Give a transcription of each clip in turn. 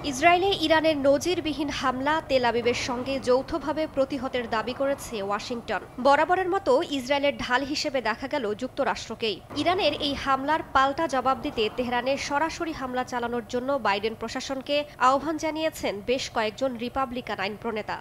ইসরায়েলে ইরানের নজিরবিহীন হামলা তেল আবিবের সঙ্গে যৌথভাবে প্রতিহতের দাবি করেছে ওয়াশিংটন। বরাবরের মতো ইসরায়েলের ঢাল হিসেবে দেখা গেল যুক্তরাষ্ট্রকেই। ইরানের এই হামলার পাল্টা জবাব দিতে তেহরানে সরাসরি হামলা চালানোর জন্য বাইডেন প্রশাসনকে আহ্বান জানিয়েছেন বেশ কয়েকজন রিপাবলিকান আইন প্রণেতা।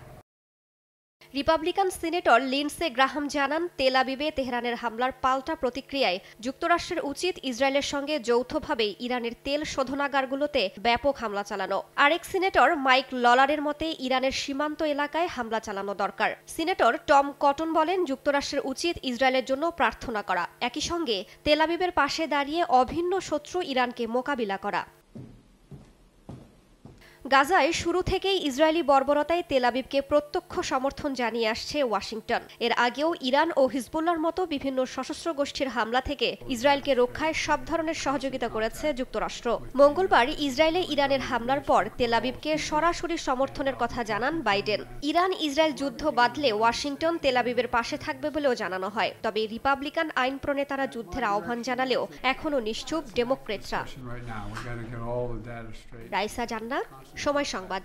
রিপাবলিকান সিনেটর লিন্ডসে গ্রাহাম জানান, তেল আবিবে তেহরানের হামলার পাল্টা প্রতিক্রিয়ায় যুক্তরাষ্ট্রের উচিত ইসরায়েলের সঙ্গে যৌথভাবে ইরানের তেল শোধনাগারগুলোতে ব্যাপক হামলা চালানো। আরেক সিনেটর মাইক ললারের মতে ইরানের সীমান্ত এলাকায় হামলা চালানো দরকার। সিনেটর টম কটন বলেন, যুক্তরাষ্ট্রের উচিত ইসরায়েলের জন্য প্রার্থনা করা, একই সঙ্গে তেল আবিবের পাশে দাঁড়িয়ে অভিন্ন শত্রু ইরানকে মোকাবিলা করা। গাজায় শুরু থেকেই ইসরায়েলি বর্বরতায় তেল আবিবকে প্রত্যক্ষ সমর্থন জানিয়ে আসছে ওয়াশিংটন। এর আগেও ইরান ও হিজবুল্লাহর মতো বিভিন্ন সশস্ত্র গোষ্ঠীর হামলা থেকে ইসরায়েলকে রক্ষায় সব ধরনের সহযোগিতা করেছে যুক্তরাষ্ট্র। মঙ্গলবার ইসরায়েলে ইরানের হামলার পর তেল আবিবকে সরাসরি সমর্থনের কথা জানান বাইডেন। ইরান ইসরায়েল যুদ্ধ বাঁধলে ওয়াশিংটন তেল আবিবের পাশে থাকবে বলেও জানানো হয়। তবে রিপাবলিকান আইন প্রণেতারা যুদ্ধের আহ্বান জানালেও এখনও নিশ্চুপ ডেমোক্রেটরা। রাইসা জান্নাত, সময় সংবাদ।